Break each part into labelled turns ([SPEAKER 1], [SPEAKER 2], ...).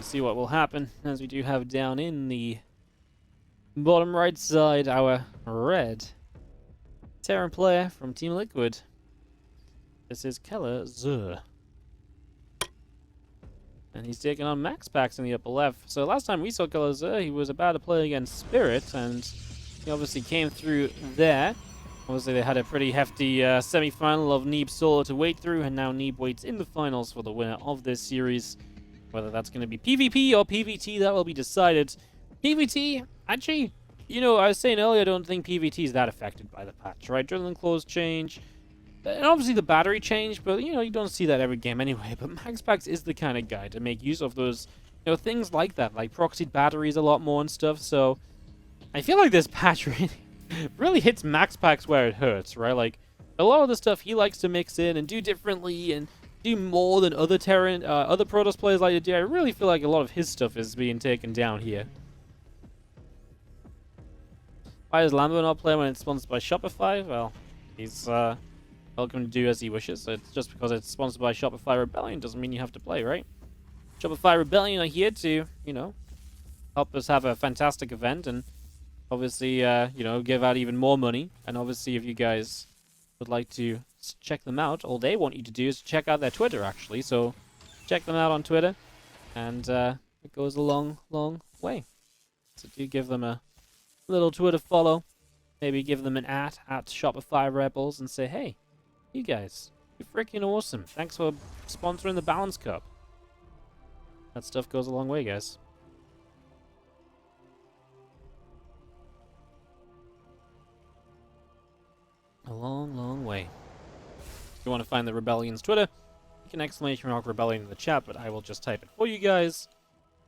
[SPEAKER 1] and see what will happen, as we do have down in the bottom right side our red Terran player from Team Liquid. This is Kelazhur. And he's taking on MaxPax in the upper left. So last time we saw Kelazhur, he was about to play against Spirit, and he obviously came through there. Obviously, they had a pretty hefty semi-final of Neeb Solo to wait through, and now Neeb waits in the finals for the winner of this series. Whether that's going to be PvP or PvT, that will be decided. PvT, actually, you know, I was saying earlier, I don't think PvT is that affected by the patch, right? Drilling claws change, and obviously the battery change, but, you know, you don't see that every game anyway. But MaxPax is the kind of guy to make use of those, you know, things like that, like proxied batteries a lot more and stuff. So I feel like this patch really hits MaxPax where it hurts, right? Like, a lot of the stuff he likes to mix in and do differently and do more than other Terran, other Protoss players like to do. I really feel like a lot of his stuff is being taken down here. Why does Lambo not play when it's sponsored by Shopify? Well, he's welcome to do as he wishes. It's just because it's sponsored by Shopify Rebellion doesn't mean you have to play, right? Shopify Rebellion are here to, you know, help us have a fantastic event and obviously, you know, give out even more money. And obviously, if you guys would like to check them out, all they want you to do is check out their Twitter, actually. So check them out on Twitter, and it goes a long, long way. So do give them a little Twitter follow. Maybe give them an at Shopify Rebels and say, hey, you guys, you're freaking awesome. Thanks for sponsoring the Balance Cup. That stuff goes a long way, guys. A long, long way. If you want to find the Rebellion's Twitter, you can exclamation mark Rebellion in the chat, but I will just type it for you guys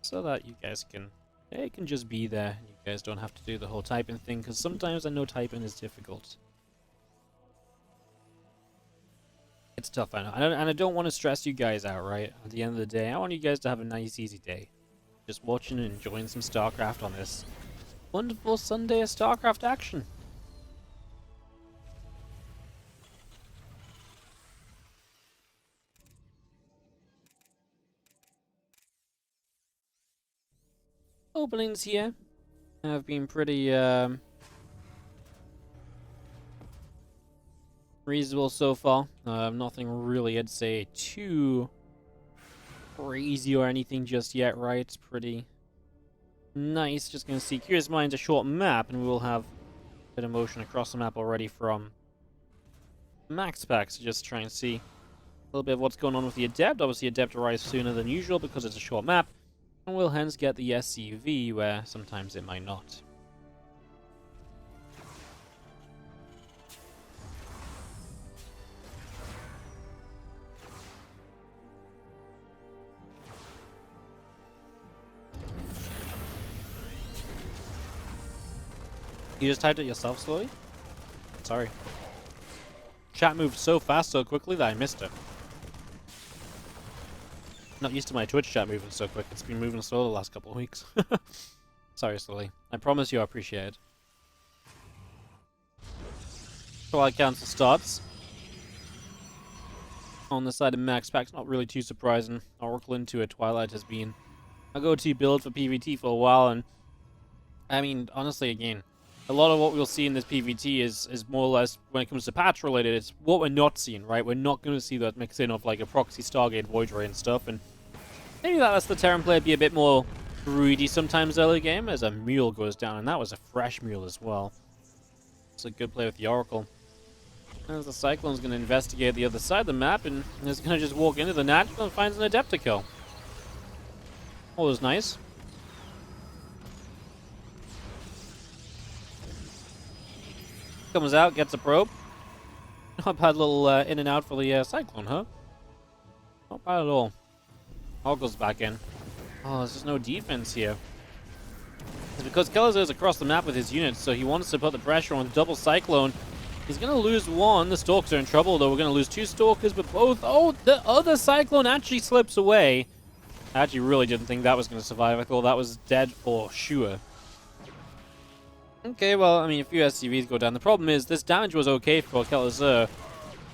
[SPEAKER 1] so that you guys can, it can just be there. You guys don't have to do the whole typing thing, because sometimes I know typing is difficult. It's tough, I know. And I don't want to stress you guys out, right? At the end of the day, I want you guys to have a nice, easy day. Just watching and enjoying some StarCraft on this wonderful Sunday of StarCraft action. Openings here have been pretty reasonable so far. Nothing really, I'd say, too crazy or anything just yet, right? It's pretty nice. Just gonna see Curious Minds, a short map, and we will have a bit of motion across the map already from MaxPax. Just try and see a little bit of what's going on with the Adept. Obviously, Adept arrives sooner than usual because it's a short map, and will hence get the SCV where sometimes it might not. You just typed it yourself slowly? Sorry. Chat moved so fast so quickly that I missed it. Not used to my Twitch chat moving so quick. It's been moving slow the last couple of weeks. Sorry, Slowly. I promise you I appreciate it. Twilight Council starts. On the side of MaxPax, not really too surprising. Oracle into a Twilight has been a go-to build for PvT for a while, and I mean, honestly, again, a lot of what we'll see in this PvT is more or less, when it comes to patch related, it's what we're not seeing, right? We're not going to see that mix in of like a proxy Stargate Void Ray and stuff, and maybe that lets the Terran player be a bit more greedy sometimes early game as a mule goes down, and that was a fresh mule as well. It's a good play with the Oracle. As the Cyclone's going to investigate the other side of the map, and is going to just walk into the natural and finds an Adept to kill. That was nice. Comes out, gets a probe. Not bad little in and out for the Cyclone, huh? Not bad at all. All goes back in. Oh, there's just no defense here. It's because Kelazhur is across the map with his units, so he wants to put the pressure on the double Cyclone. He's going to lose one. The Stalkers are in trouble, though. We're going to lose two Stalkers, but both... Oh, the other Cyclone actually slips away. I actually really didn't think that was going to survive. I thought that was dead for sure. Okay, well, I mean, a few SCVs go down. The problem is, this damage was okay for Kelazhur,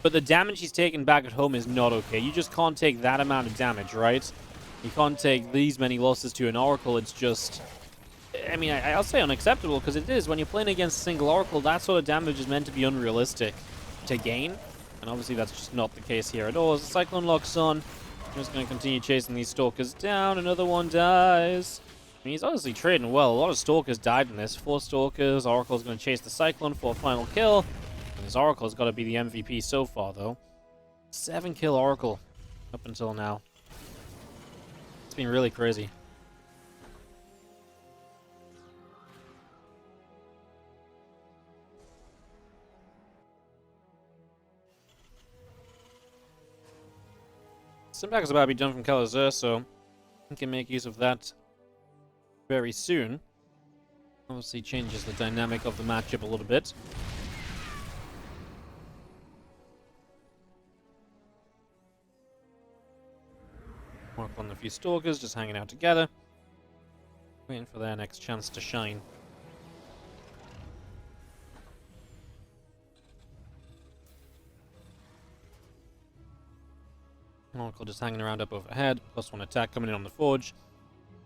[SPEAKER 1] but the damage he's taken back at home is not okay. You just can't take that amount of damage, right? You can't take these many losses to an Oracle. It's just... I mean, I'll say unacceptable, because it is. When you're playing against a single Oracle, that sort of damage is meant to be unrealistic to gain. And obviously that's just not the case here at all. As the Cyclone locks on, I'm just going to continue chasing these Stalkers down. Another one dies. I mean, he's honestly trading well. A lot of Stalkers died in this. 4 Stalkers. Oracle's going to chase the Cyclone for a final kill. And this Oracle's got to be the MVP so far, though. 7-kill Oracle up until now. It's been really crazy. Simpack is about to be done from Kelazhur, so we can make use of that very soon. Obviously changes the dynamic of the matchup a little bit. Work on a few Stalkers, just hanging out together. Waiting for their next chance to shine. Oracle just hanging around up overhead. +1 attack coming in on the Forge.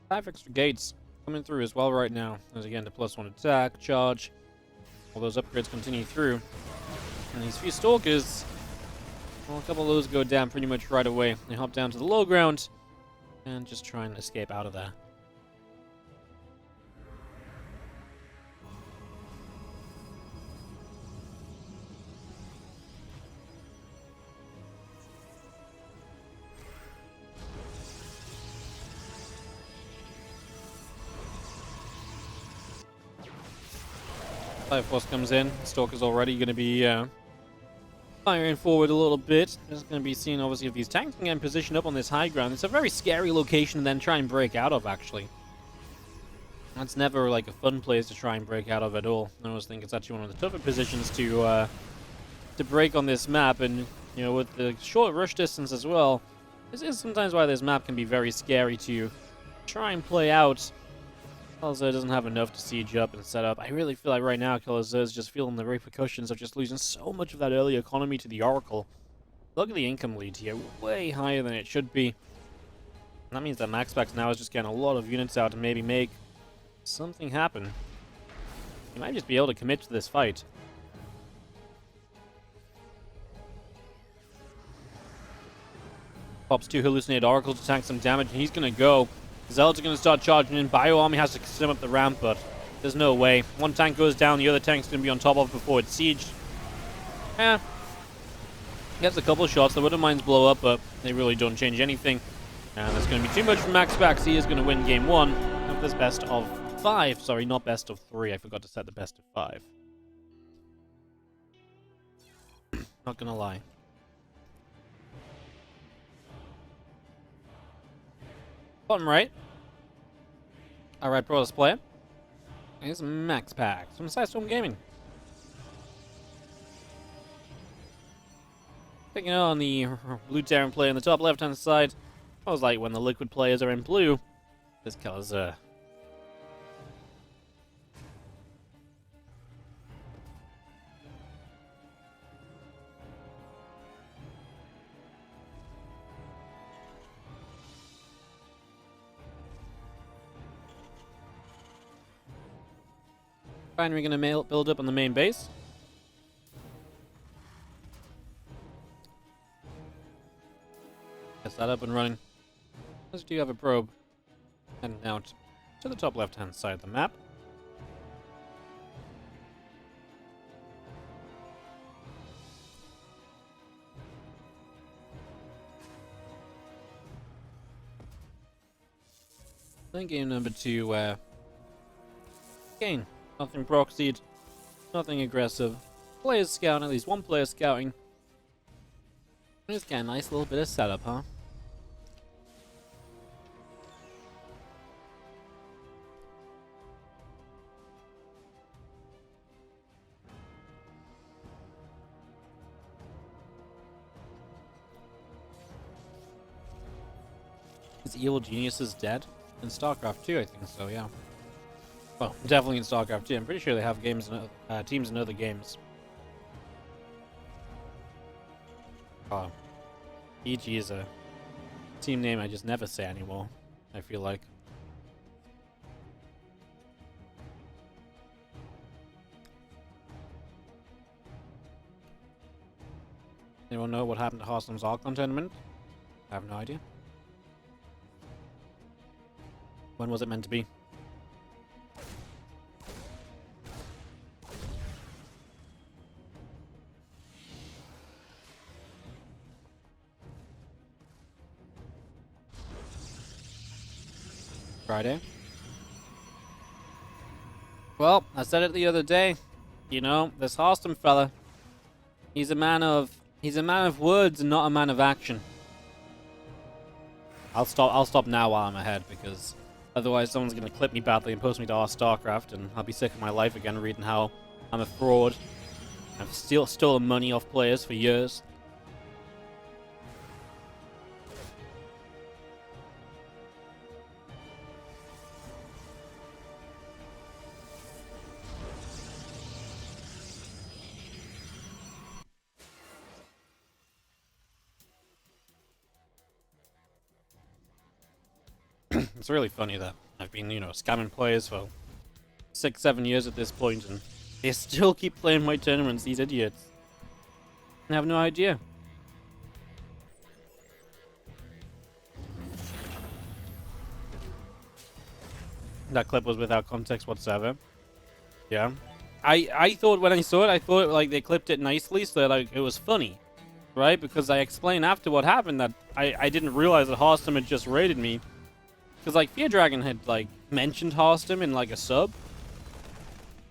[SPEAKER 1] 5 extra gates coming through as well right now. As again, the +1 attack, charge. All those upgrades continue through. And these few Stalkers, well, a couple of those go down pretty much right away. They hop down to the low ground and just try and escape out of there. Fire Force comes in. Stalker's already going to be firing forward a little bit. There's going to be seen, obviously, if these tanks can get positioned up on this high ground. It's a very scary location to then try and break out of, actually. That's never, like, a fun place to try and break out of at all. I always think it's actually one of the tougher positions to break on this map. And, you know, with the short rush distance as well, this is sometimes why this map can be very scary to try and play out. Kelazhur doesn't have enough to siege up and set up. I really feel like right now Kelazhur is just feeling the repercussions of just losing so much of that early economy to the Oracle. Look at the income lead here, way higher than it should be. And that means that MaxPax now is just getting a lot of units out to maybe make something happen. He might just be able to commit to this fight. Pops 2 hallucinated Oracle to tank some damage, and he's going to go. Zealots are going to start charging in. Bioarmy has to stim up the ramp, but there's no way. One tank goes down, the other tank's going to be on top of it before it's sieged. Gets a couple of shots. The Widow Mines blow up, but they really don't change anything. And that's going to be too much for MaxPax. He is going to win game 1 of this best of 5. Sorry, not best of 3. I forgot to set the best of 5. Not going to lie. Bottom right. Our red pro player is MaxPax from Sidestorm Gaming. Taking on the blue Terran player on the top left-hand side. I was like when the liquid players are in blue. This Kelazhur. We're going to build up on the main base. Get that up and running. Let's do have a probe heading out to the top left-hand side of the map. Then game number 2, again, nothing proxied, nothing aggressive. Players scouting, at least one player scouting. Just get a nice little bit of setup, huh? Is Evil Geniuses dead? In StarCraft 2, I think so, yeah. Well, definitely in StarCraft 2. I'm pretty sure they have games in, teams in other games. Oh. EG is a team name I just never say anymore, I feel like. Anyone know what happened to Hearthstone's Archon tournament? I have no idea. When was it meant to be? Friday. Well, I said it the other day. You know, this Hearthstone fella, he's a man of words and not a man of action. I'll stop now while I'm ahead, because otherwise someone's gonna clip me badly and post me to our StarCraft, and I'll be sick of my life again reading how I'm a fraud. I've stolen money off players for years. It's really funny that I've been, you know, scamming players for 6-7 years at this point, and they still keep playing my tournaments, these idiots. I have no idea. That clip was without context whatsoever. Yeah. I thought when I saw it, I thought like they clipped it nicely so that like it was funny. Right? Because I explained after what happened that I didn't realize that Hearthstone had just raided me. Because, like, Fear Dragon had, like, mentioned Hearthstone in, like, a sub.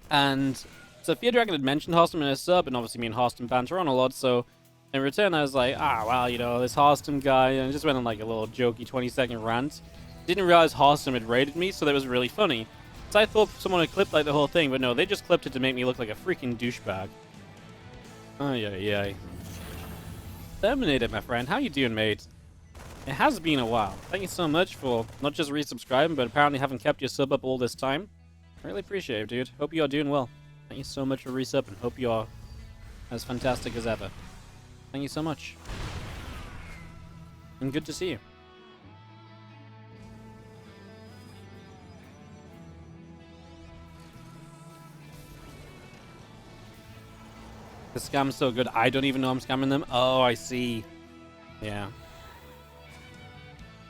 [SPEAKER 1] And so Fear Dragon had mentioned Hearthstone in a sub, and obviously me and Hearthstone banter on a lot, so in return I was like, well, you know, this Hearthstone guy, and I just went on, like, a little jokey 20-second rant. Didn't realize Hearthstone had raided me, so that was really funny. So I thought someone had clipped, like, the whole thing, but no, they just clipped it to make me look like a freaking douchebag. Oh, yeah. Terminator, my friend. How you doing, mate? It has been a while. Thank you so much for not just resubscribing, but apparently having kept your sub up all this time. Really appreciate it, dude. Hope you are doing well. Thank you so much for resubbing. Hope you are as fantastic as ever. Thank you so much. And good to see you. The scam's so good, I don't even know I'm scamming them. Oh, I see. Yeah.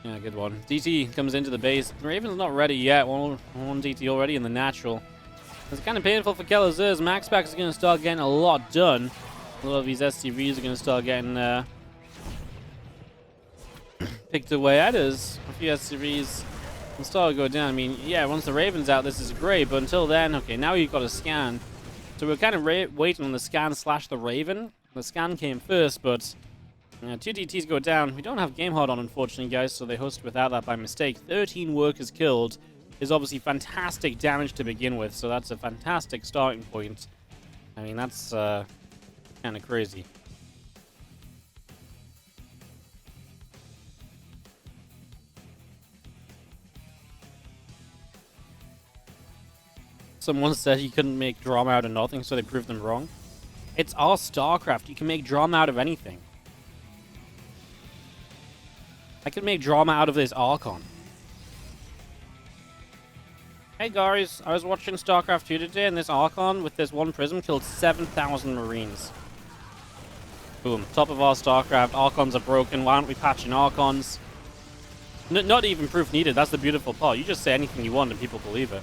[SPEAKER 1] Yeah, good one. DT comes into the base. Raven's not ready yet. One DT already in the natural. It's kind of painful for Kelazhur. MaxPax is going to start getting a lot done. A lot of these SCVs are going to start getting picked away at us. A few SCVs will start to go down. I mean, yeah, once the Raven's out, this is great. But until then, okay, now you've got a scan. So we're kind of waiting on the scan / the Raven. The scan came first, but 2 DTs go down. We don't have game hard on, unfortunately, guys, so they hosted without that by mistake. 13 workers killed is obviously fantastic damage to begin with, so that's a fantastic starting point. I mean, that's kind of crazy. Someone said you couldn't make drama out of nothing, so they proved them wrong. It's all StarCraft. You can make drama out of anything. I could make drama out of this Archon. Hey guys, I was watching StarCraft 2 today, and this Archon with this one prism killed 7,000 Marines. Boom. Top of our StarCraft. Archons are broken. Why aren't we patching Archons? Not even proof needed. That's the beautiful part. You just say anything you want and people believe it.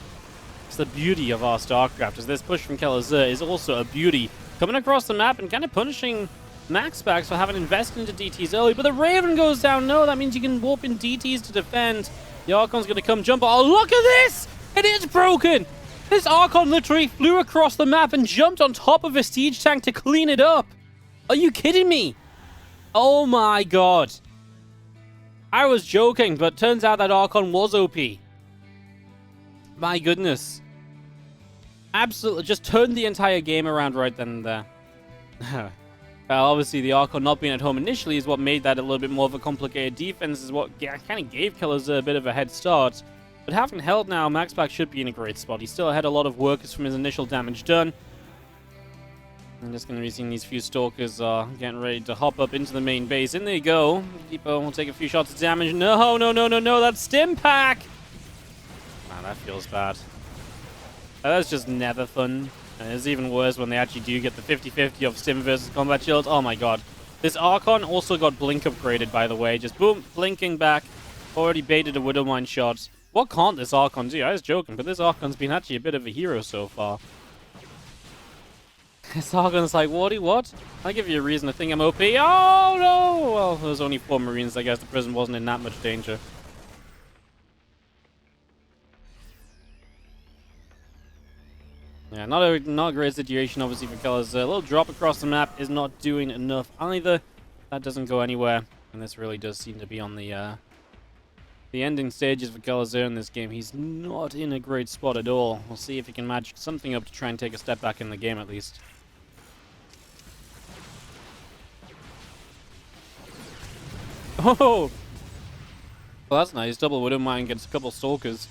[SPEAKER 1] It's the beauty of our StarCraft, as this push from Kelazhur is also a beauty. Coming across the map and kind of punishing MaxPax for having invested into DTs early, but the Raven goes down. No, that means you can warp in DTs to defend. The Archon's going to come jump. Oh, look at this! It is broken! This Archon literally flew across the map and jumped on top of a siege tank to clean it up. Are you kidding me? Oh my god. I was joking, but turns out that Archon was OP. My goodness. Absolutely, just turned the entire game around right then and there. Obviously, the Archon not being at home initially is what made that a little bit more of a complicated defense, is what kind of gave Kelazhur a bit of a head start. But having held now, MaxPax should be in a great spot. He still had a lot of workers from his initial damage done. I'm just going to be seeing these few Stalkers getting ready to hop up into the main base. In they go. Depot will take a few shots of damage. No, no, no, no, no. That's Stim Pack. Man, that feels bad. That's just never fun. And it's even worse when they actually do get the 50-50 of Stim versus Combat Shield. Oh my god. This Archon also got Blink upgraded, by the way. Just boom, blinking back. Already baited a Widowmine shot. What can't this Archon do? I was joking, but this Archon's been actually a bit of a hero so far. This Archon's like, what? I'll give you a reason to think I'm OP. Oh no! Well, there was only 4 Marines. I guess the prison wasn't in that much danger. Yeah, not a great situation, obviously, for Kelazhur. A little drop across the map is not doing enough either. That doesn't go anywhere, and this really does seem to be on the ending stages for Kelazhur in this game. He's not in a great spot at all. We'll see if he can magic something up to try and take a step back in the game, at least. Oh! Well, that's nice. Double Widowmine gets a couple Stalkers.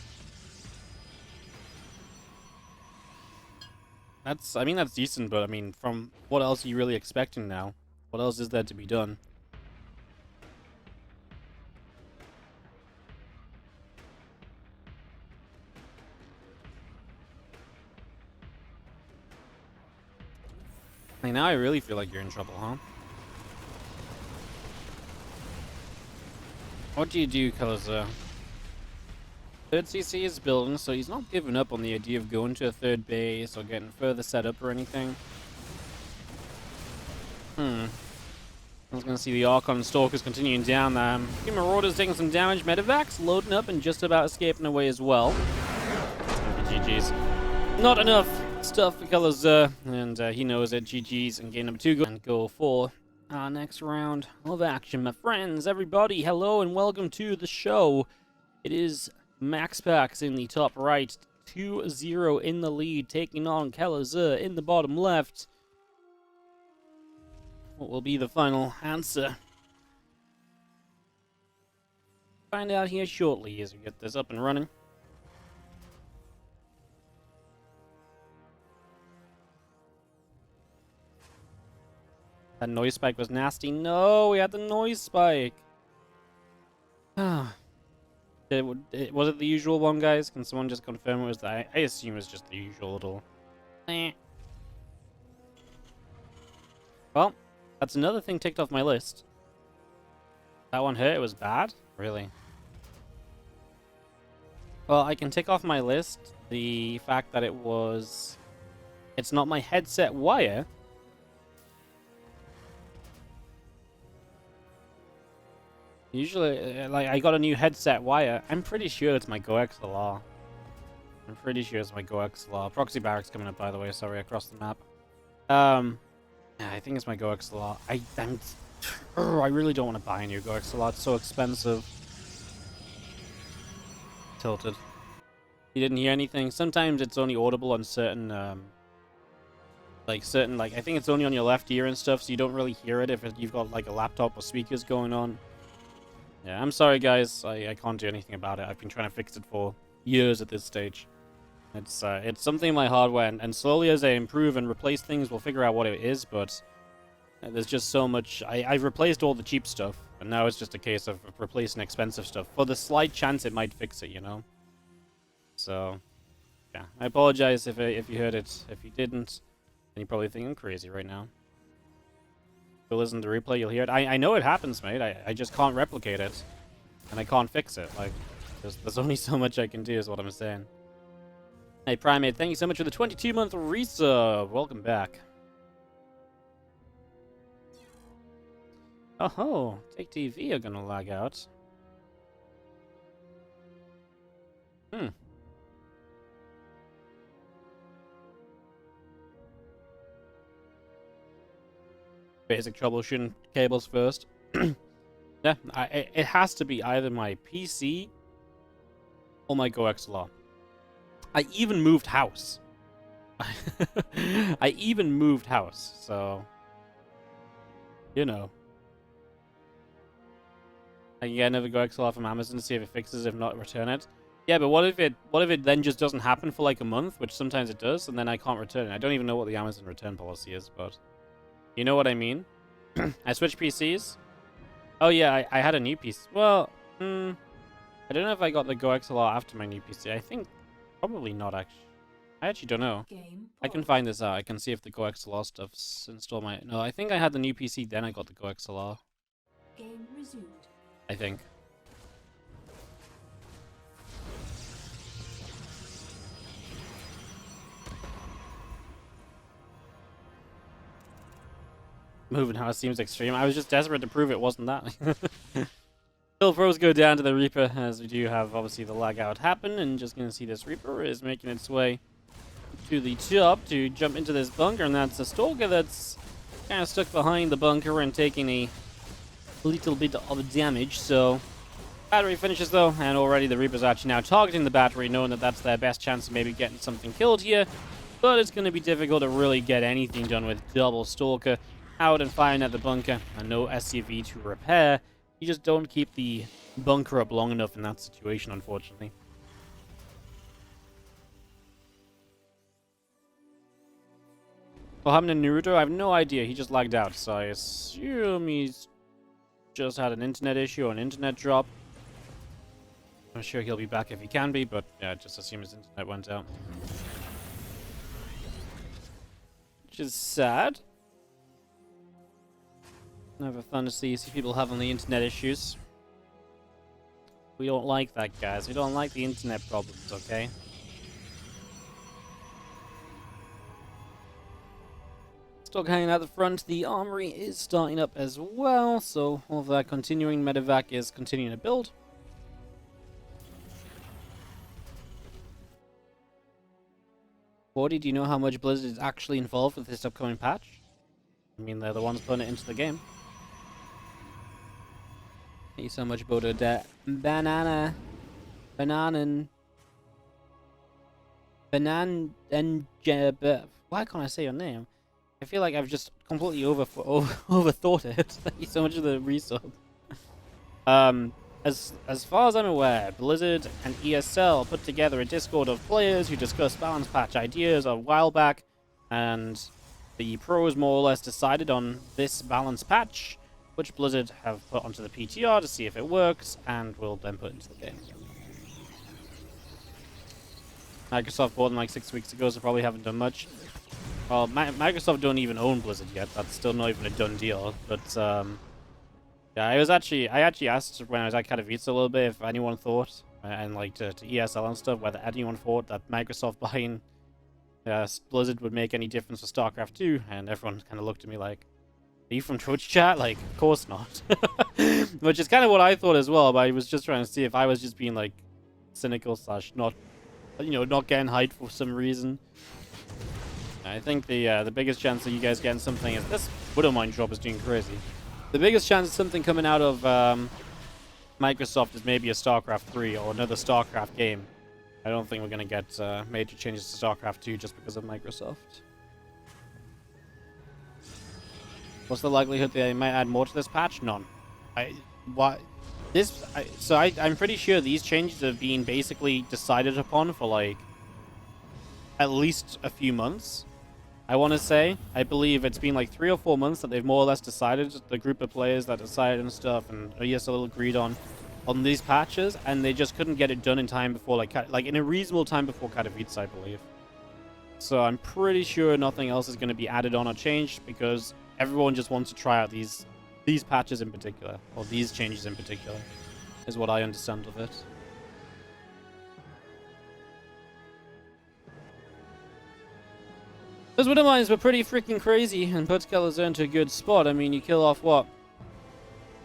[SPEAKER 1] I mean, that's decent, but I mean, from what else are you really expecting now? What else is there to be done? I mean, now I really feel like you're in trouble, huh? What do you do, Kelazhur? Third CC is building, so he's not giving up on the idea of going to a third base or getting further set up or anything. I was going to see the Archon and Stalkers continuing down there. Few Marauders taking some damage. Medivacs loading up and just about escaping away as well. GG's. Not enough stuff for Kelazhur, and he knows it. GG's, and game number 2 and go for our next round of action. My friends, everybody, hello and welcome to the show. It is MaxPax in the top right, 2-0 in the lead, taking on Kelazhur in the bottom left. What will be the final answer? Find out here shortly as we get this up and running. That noise spike was nasty. No, we had the noise spike. Was it the usual one, guys? Can someone just confirm it was that? I assume it's just the usual little... Well, that's another thing ticked off my list. That one hurt? It was bad? Really? Well, I can tick off my list the fact that it's not my headset wire. Usually, like, I got a new headset wire. I'm pretty sure it's my Go XLR. I'm pretty sure it's my Go XLR. Proxy Barracks coming up, by the way. Sorry, across the map. Yeah, I think it's my Go XLR. I really don't want to buy a new Go XLR. It's so expensive. Tilted. You didn't hear anything? Sometimes it's only audible on certain, I think it's only on your left ear and stuff, so you don't really hear it if you've got, like, a laptop or speakers going on. Yeah, I'm sorry, guys. I can't do anything about it. I've been trying to fix it for years at this stage. It's something in my hardware, and slowly as I improve and replace things, we'll figure out what it is, but there's just so much. I've replaced all the cheap stuff, and now it's just a case of replacing expensive stuff for the slight chance it might fix it, you know? So, yeah. I apologize if you heard it. If you didn't, then you probably think I'm crazy right now. If you listen to the replay, you'll hear it. I know it happens, mate. I just can't replicate it, and I can't fix it. Like, there's only so much I can do is what I'm saying. Hey, Primate, thank you so much for the 22-month resub. Welcome back. Oh, Take TV are gonna lag out. Basic troubleshooting cables first. Yeah, it has to be either my PC or my Go XLR. I even moved house. I even moved house, so you know. I can get another Go XLR from Amazon to see if it fixes. If not, return it. Yeah, but what if it then just doesn't happen for like a month, which sometimes it does, and then I can't return it? I don't even know what the Amazon return policy is, but you know what I mean? I switched PCs. Oh yeah, I had a new PC. Well, I don't know if I got the Go XLR after my new PC. I think probably not, actually. I actually don't know. I can find this out. I can see if the Go XLR stuff's installed my... No, I think I had the new PC, then I got the Go XLR.
[SPEAKER 2] Game resumed.
[SPEAKER 1] I think. Moving house seems extreme. I was just desperate to prove it wasn't that. Still, pros go down to the Reaper, as we do have obviously the lag out happen, and just gonna see this Reaper is making its way to the top to jump into this bunker, and that's a Stalker that's kind of stuck behind the bunker and taking a little bit of damage. So battery finishes though, and already the Reaper's actually now targeting the battery, knowing that that's their best chance of maybe getting something killed here. But it's going to be difficult to really get anything done with double Stalker out and firing at the bunker, and no SCV to repair. You just don't keep the bunker up long enough in that situation, unfortunately. What happened to Naruto? I have no idea. He just lagged out, so I assume he's just had an internet issue or an internet drop. I'm sure he'll be back if he can be, but yeah, just assume his internet went out. Which is sad. Never fun to see people having the internet issues. We don't like that, guys. We don't like the internet problems, okay? Still hanging out the front. The armory is starting up as well, so all of that continuing. Medevac is continuing to build. Wardy, do you know how much Blizzard is actually involved with this upcoming patch? I mean, they're the ones putting it into the game. Thank you so much, Bodo. Banan. Why can't I say your name? I feel like I've just completely overthought it. Thank you so much for the resub. As far as I'm aware, Blizzard and ESL put together a Discord of players who discussed balance patch ideas a while back, and the pros more or less decided on this balance patch, which Blizzard have put onto the PTR to see if it works, and will then put into the game. Microsoft bought them like 6 weeks ago, so probably haven't done much. Well, Microsoft don't even own Blizzard yet. That's still not even a done deal. But yeah, I actually asked when I was at Katowice a little bit if anyone thought, and like to ESL and stuff, whether anyone thought that Microsoft buying Blizzard would make any difference for StarCraft 2, and everyone kind of looked at me like, "Are you from Twitch chat?" Like, of course not. Which is kind of what I thought as well, but I was just trying to see if I was just being like cynical / not, you know, not getting hyped for some reason. I think the biggest chance of you guys getting something is this Widowmine drop is doing crazy. The biggest chance of something coming out of Microsoft is maybe a StarCraft 3 or another StarCraft game. I don't think we're going to get major changes to StarCraft 2 just because of Microsoft. What's the likelihood they might add more to this patch? None. I'm pretty sure these changes have been basically decided upon for like at least a few months. I want to say, I believe it's been like 3 or 4 months that they've more or less decided, the group of players that decided and stuff, and ESL agreed on these patches, and they just couldn't get it done in time before, like in a reasonable time before Katowice, I believe. So I'm pretty sure nothing else is going to be added on or changed, because everyone just wants to try out these patches in particular, or these changes in particular, is what I understand of it. Those Widow Mines were pretty freaking crazy and put Kelazhur into a good spot. I mean, you kill off, what,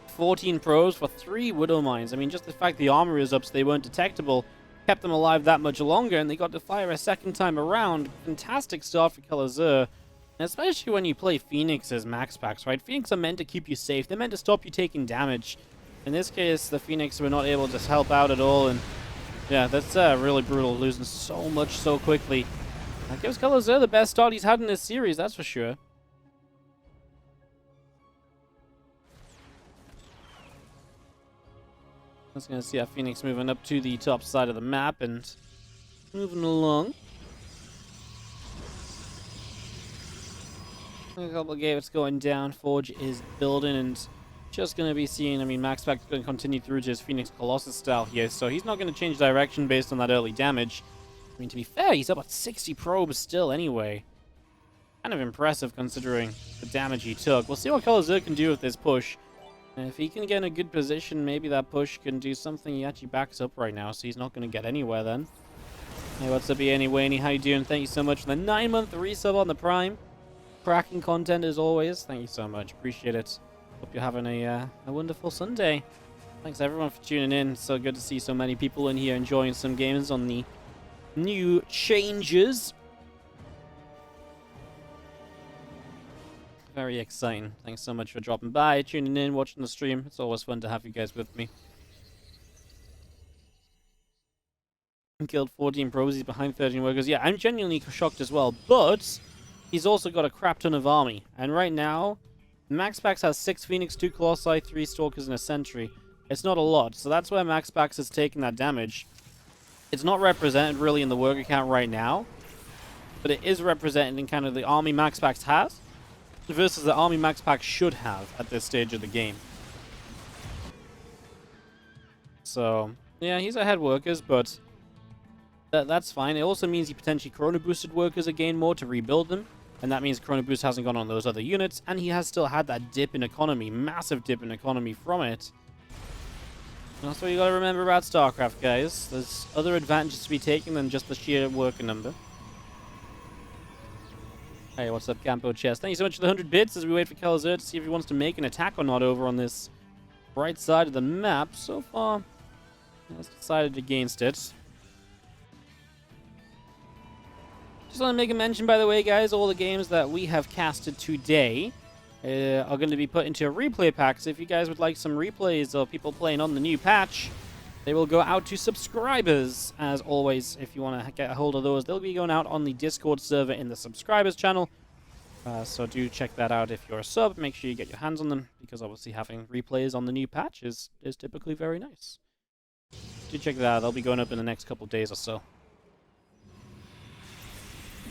[SPEAKER 1] 14 pros for 3 Widow Mines. I mean, just the fact the armor is up so they weren't detectable kept them alive that much longer, and they got to fire a second time around. Fantastic start for Kelazhur, especially when you play Phoenix as MaxPax, right? Phoenix are meant to keep you safe. They're meant to stop you taking damage. In this case, the Phoenix were not able to help out at all, and yeah, that's really brutal, losing so much so quickly. That gives Kelazhur the best start he's had in this series, that's for sure. Just going to see our Phoenix moving up to the top side of the map and moving along. A couple of gates going down. Forge is building and just going to be seeing, I mean, MaxPax is going to continue through to his Phoenix Colossus style here, so he's not going to change direction based on that early damage. I mean, to be fair, he's up at 60 probes still anyway. Kind of impressive considering the damage he took. We'll see what Kelazhur can do with this push. And if he can get in a good position, maybe that push can do something. He actually backs up right now, so he's not going to get anywhere then. Hey, what's up, Ian Wayne? How you doing? Thank you so much for the 9-month resub on the Prime. Cracking content as always. Thank you so much. Appreciate it. Hope you're having a wonderful Sunday. Thanks everyone for tuning in. So good to see so many people in here enjoying some games on the new changes. Very exciting. Thanks so much for dropping by, tuning in, watching the stream. It's always fun to have you guys with me. Killed 14 pros, he's behind 13 workers. Yeah, I'm genuinely shocked as well, but he's also got a crap ton of army. And right now, MaxPax has 6 Phoenix, 2 Colossi, 3 Stalkers, and a Sentry. It's not a lot, so that's where MaxPax is taking that damage. It's not represented really in the worker count right now, but it is represented in kind of the army MaxPax has versus the army MaxPax should have at this stage of the game. So, yeah, he's ahead workers, but that's fine. It also means he potentially chrono boosted workers again more to rebuild them, and that means chrono boost hasn't gone on those other units, and he has still had that dip in economy, massive dip in economy from it. And that's what you gotta remember about StarCraft, guys. There's other advantages to be taken than just the sheer worker number. Hey, what's up, Campo Chess? Thank you so much for the 100 bits as we wait for Kelazhur to see if he wants to make an attack or not over on this right side of the map. So far, he has decided against it. Just want to make a mention, by the way, guys, all the games that we have casted today are going to be put into a replay pack. So if you guys would like some replays of people playing on the new patch, they will go out to subscribers. As always, if you want to get a hold of those, they'll be going out on the Discord server in the subscribers channel. So do check that out if you're a sub. Make sure you get your hands on them, because obviously having replays on the new patch is typically very nice. Do check that out. They'll be going up in the next couple days or so.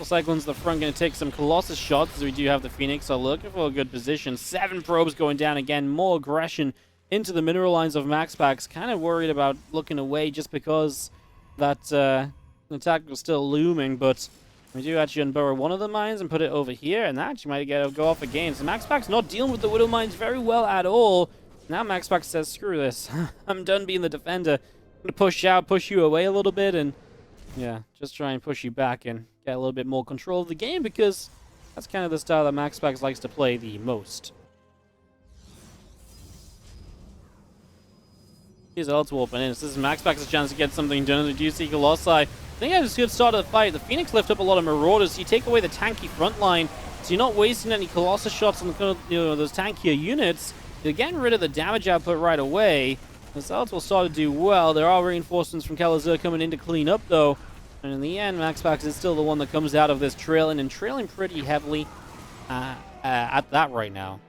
[SPEAKER 1] Cyclones the front going to take some Colossus shots as we do have the Phoenix. So looking for a good position. 7 probes going down again. More aggression into the mineral lines of MaxPax. Kind of worried about looking away just because that attack was still looming. But we do actually unburrow one of the mines and put it over here. And that actually might go off again. So MaxPax not dealing with the Widow mines very well at all. Now MaxPax says, screw this. I'm done being the defender. I'm going to push out, push you away a little bit. And yeah, just try and push you back and get a little bit more control of the game, because that's kind of the style that MaxPax likes to play the most. Here's Ult warping in. So this is MaxPax's chance to get something done. We do see Colossi. I think that's a good start of the fight. The Phoenix lift up a lot of Marauders. You take away the tanky front line, so you're not wasting any Colossus shots on the, those tankier units. You're getting rid of the damage output right away. The Ult will start to do well. There are reinforcements from Kelazhur coming in to clean up, though. And in the end, MaxPax is still the one that comes out of this trailing, and trailing pretty heavily at that right now.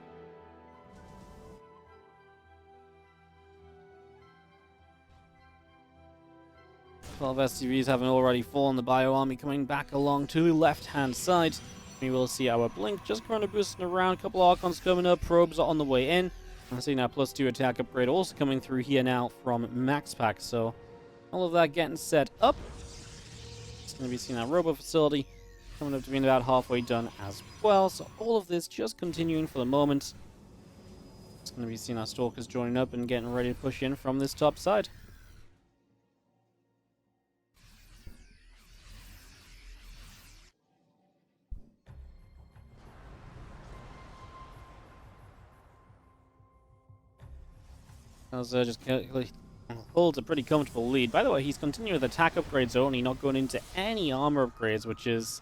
[SPEAKER 1] Twelve SCVs having already fallen. The Bio Army coming back along to the left-hand side. We will see our Blink just kind of boosting around. A couple Archons coming up. Probes are on the way in. I see now +2 attack upgrade also coming through here now from MaxPax. So all of that getting set up. Going to be seeing our robo facility coming up to being about halfway done as well. So all of this just continuing for the moment. It's going to be seeing our Stalkers joining up and getting ready to push in from this top side. Just holds a pretty comfortable lead. By the way, he's continuing with attack upgrades only, not going into any armor upgrades, which is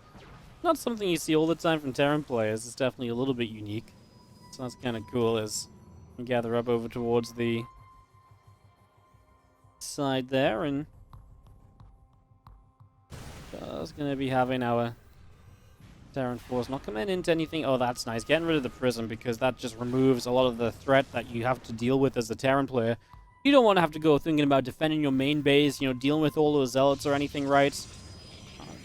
[SPEAKER 1] not something you see all the time from Terran players. It's definitely a little bit unique. So that's kind of cool as we gather up over towards the side there, and just going to be having our Terran force not coming into anything. Oh, that's nice. Getting rid of the prism, because that just removes a lot of the threat that you have to deal with as a Terran player. You don't want to have to go thinking about defending your main base, you know, dealing with all those zealots or anything, right?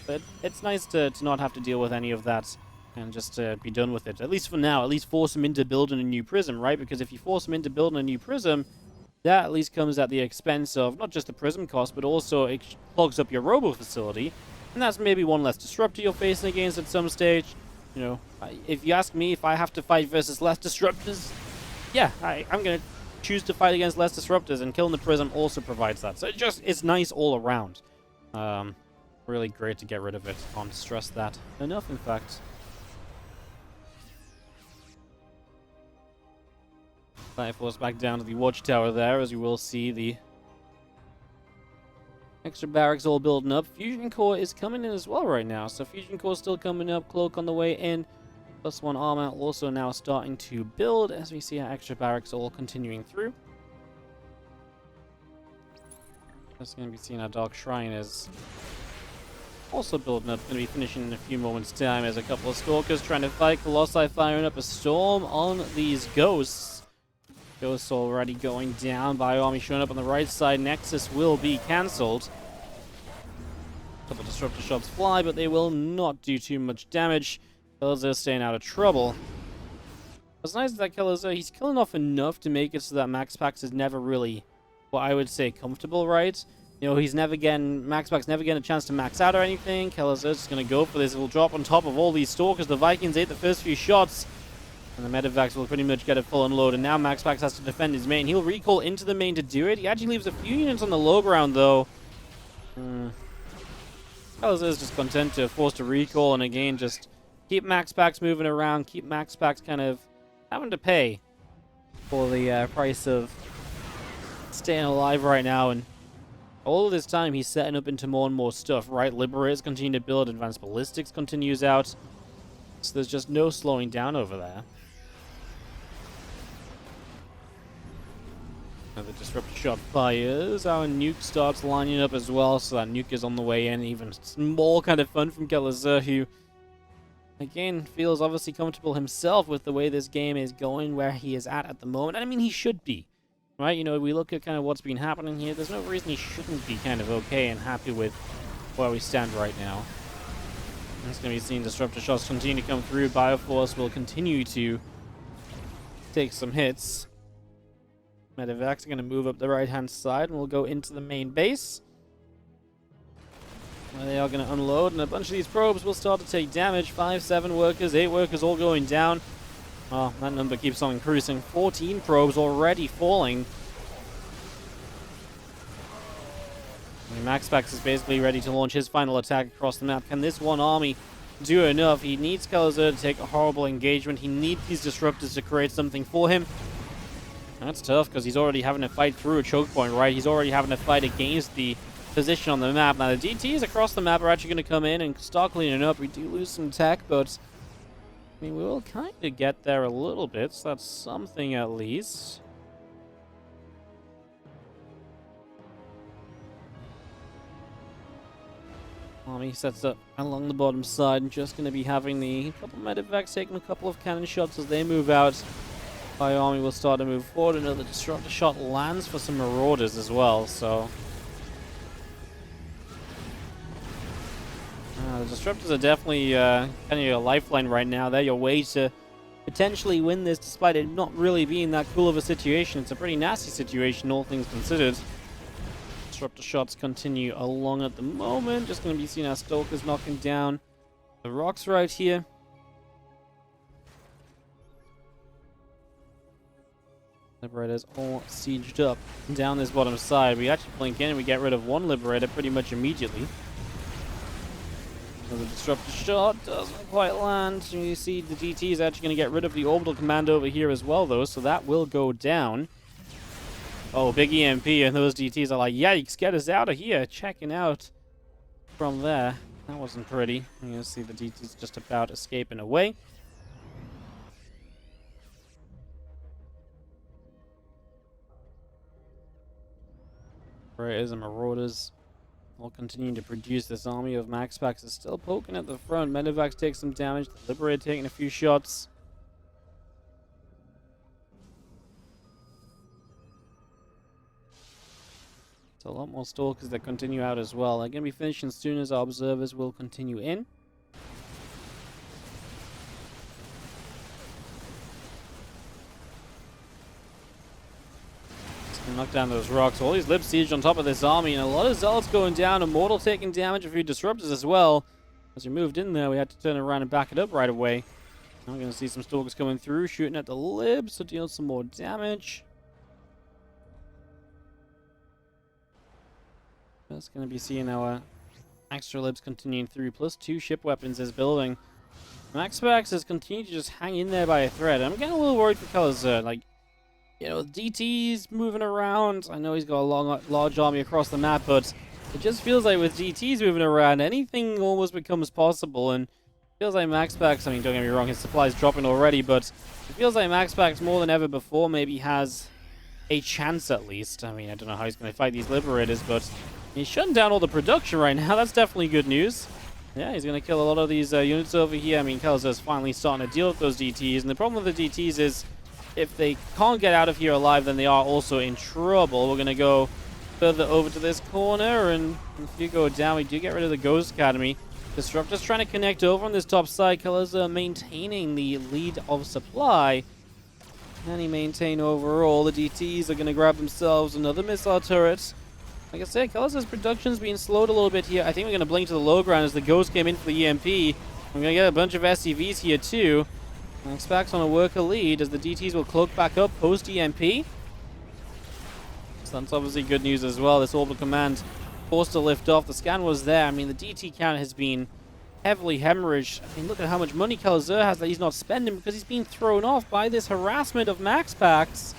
[SPEAKER 1] But it's nice to not have to deal with any of that and just be done with it. At least for now. At least force him into building a new prism, right? Because if you force him into building a new prism, that at least comes at the expense of not just the prism cost, but also it clogs up your robo facility. And that's maybe one less disruptor you're facing against at some stage. You know, if you ask me if I have to fight versus less disruptors, yeah, I'm going to choose to fight against less disruptors, and killing the prism also provides that. So it's nice all around. Really great to get rid of it. Can't stress that enough, in fact. Fire Force back down to the watchtower there, as you will see the extra barracks all building up. Fusion Core is coming in as well right now. So Fusion Core still coming up. Cloak on the way in. +1 armor also now starting to build as we see our extra barracks all continuing through. Just going to be seeing our Dark Shrine is also building up. Going to be finishing in a few moments' time as a couple of Stalkers trying to fight. Colossi firing up a storm on these Ghosts. Ghosts already going down. Bioarmy showing up on the right side. Nexus will be cancelled. A couple of Disruptor shots fly, but they will not do too much damage. Kelazhur staying out of trouble. What's nice is that Kelazhur, he's killing off enough to make it so that MaxPax is never really, what I would say, comfortable, right? You know, MaxPax never getting a chance to max out or anything. Kelazhur's just going to go for this. It will drop on top of all these Stalkers. The Vikings ate the first few shots. And the Medivacs will pretty much get a full unload. And now MaxPax has to defend his main. He'll recall into the main to do it. He actually leaves a few units on the low ground, though. Kelazhur's just content to force to recall. And again, just keep MaxPax moving around. Keep MaxPax kind of having to pay for the price of staying alive right now. And all of this time, he's setting up into more and more stuff, right? Liberators continue to build. Advanced Ballistics continues out. So there's just no slowing down over there. The Disruptor shot fires. Our nuke starts lining up as well, so that nuke is on the way in. Even more kind of fun from Kelazhur, who, again, feels obviously comfortable himself with the way this game is going, where he is at the moment. And I mean, he should be, right? You know, we look at kind of what's been happening here. There's no reason he shouldn't be kind of okay and happy with where we stand right now. It's going to be seeing Disruptor shots continue to come through. Bioforce will continue to take some hits. Medivacs are going to move up the right-hand side, and we'll go into the main base. Where they are going to unload, and a bunch of these probes will start to take damage. 5, 7 workers, 8 workers all going down. Oh, that number keeps on increasing. 14 probes already falling. MaxPax is basically ready to launch his final attack across the map. Can this one army do enough? He needs Kelazhur to take a horrible engagement. He needs these Disruptors to create something for him. That's tough, because he's already having to fight through a choke point, right? He's already having to fight against the position on the map. Now, the DTs across the map are actually going to come in and start cleaning up. We do lose some tech, but I mean, we will kind of get there a little bit, so that's something at least. Army sets up along the bottom side, and just going to be having the couple Medivacs taking a couple of cannon shots as they move out. Army will start to move forward. Another Disruptor shot lands for some Marauders as well, so the Disruptors are definitely kind of your lifeline right now. They're your way to potentially win this, despite it not really being that cool of a situation. It's a pretty nasty situation, all things considered. Disruptor shots continue along at the moment. Just going to be seeing our Stalkers knocking down the rocks right here. Liberators all sieged up down this bottom side. We actually blink in and we get rid of one Liberator pretty much immediately. So the Disruptor shot doesn't quite land. You see the DT is actually going to get rid of the Orbital Command over here as well, though, so that will go down. Oh, big EMP, and those DTs are like, yikes, get us out of here. Checking out from there. That wasn't pretty. You can see the DTs just about escaping away. Raiders and Marauders all continuing to produce. This army of MaxPax is still poking at the front. Medivacs take some damage. The Liberator taking a few shots. So a lot more Stalkers that continue out as well. They're going to be finishing as soon as our observers will continue in. Knock down those rocks. All these Lib Siege on top of this army, and a lot of Zealots going down. Immortal taking damage, a few Disruptors as well. As we moved in there, we had to turn around and back it up right away. Now we're going to see some Stalkers coming through, shooting at the Libs to deal some more damage. Just going to be seeing our extra Libs continuing through, plus 2 ship weapons is building. MaxPax has continued to just hang in there by a thread. I'm getting a little worried for Kelazhur. Like, you know, DT's moving around. I know he's got a large army across the map, but it just feels like with DT's moving around, anything almost becomes possible. And it feels like MaxPax, I mean, don't get me wrong, his supply's dropping already, but it feels like MaxPax more than ever before maybe has a chance at least. I mean, I don't know how he's going to fight these Liberators, but he's shutting down all the production right now. That's definitely good news. Yeah, he's going to kill a lot of these units over here. I mean, Kelazhur's finally starting to deal with those DTs, and the problem with the DTs is if they can't get out of here alive, then they are also in trouble. We're going to go further over to this corner, and if you go down, we do get rid of the Ghost Academy. Disruptor's trying to connect over on this top side. Kelazhur maintaining the lead of supply. Can he maintain overall? The DTs are going to grab themselves another missile turret. Like I said, Kelazhur's production's being slowed a little bit here. I think we're going to blink to the low ground as the Ghost came in for the EMP. We're going to get a bunch of SCVs here too. MaxPax on a worker lead as the DTs will cloak back up post-EMP. So that's obviously good news as well. This Orbital Command forced to lift off. The scan was there. I mean, the DT count has been heavily hemorrhaged. I mean, look at how much money Kelazhur has that he's not spending because he's being thrown off by this harassment of MaxPax.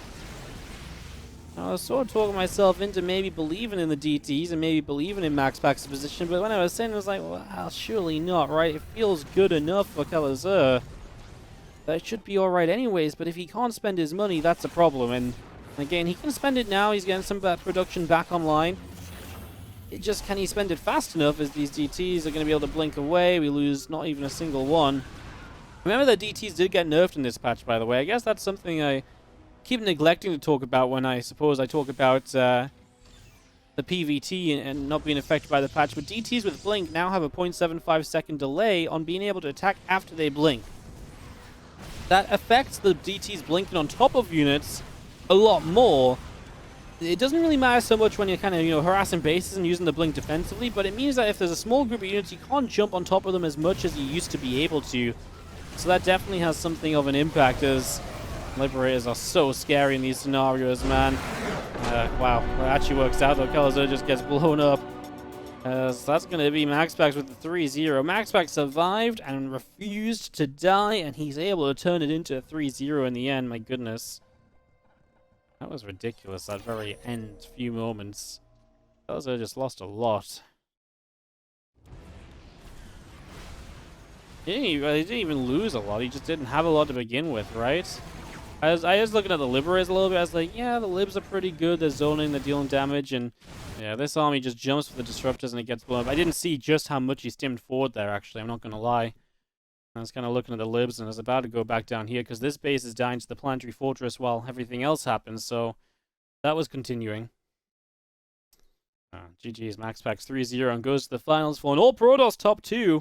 [SPEAKER 1] I was sort of talking myself into maybe believing in the DTs and maybe believing in MaxPax's position, but when I was saying, I was like, well, surely not, right? It feels good enough for Kelazhur. That should be alright anyways, but if he can't spend his money, that's a problem. And again, he can spend it now. He's getting some production back online. It just, can he spend it fast enough as these DTs are going to be able to blink away? We lose not even a single one. Remember that DTs did get nerfed in this patch, by the way. I guess that's something I keep neglecting to talk about when I suppose I talk about the PvT and not being affected by the patch. But DTs with blink now have a 0.75 second delay on being able to attack after they blink. That affects the DTs blinking on top of units a lot more. It doesn't really matter so much when you're kind of, you know, harassing bases and using the blink defensively, but it means that if there's a small group of units, you can't jump on top of them as much as you used to be able to. So that definitely has something of an impact, as Liberators are so scary in these scenarios, man. Wow, well, it actually works out though. Kelazhur just gets blown up. So that's going to be MaxPax with the 3-0. MaxPax survived and refused to die, and he's able to turn it into a 3-0 in the end. My goodness. That was ridiculous, that very end few moments. Kelazhur just lost a lot. He didn't even lose a lot, he just didn't have a lot to begin with, right? I was looking at the Liberators a little bit. I was like, yeah, the Libs are pretty good. They're zoning, they're dealing damage, and yeah, this army just jumps for the Disruptors and it gets blown up. I didn't see just how much he stemmed forward there, actually. I'm not going to lie. I was kind of looking at the Libs and I was about to go back down here because this base is dying to the Planetary Fortress while everything else happens, so that was continuing. GG's MaxPax 3-0 and goes to the finals for an All Protoss top 2.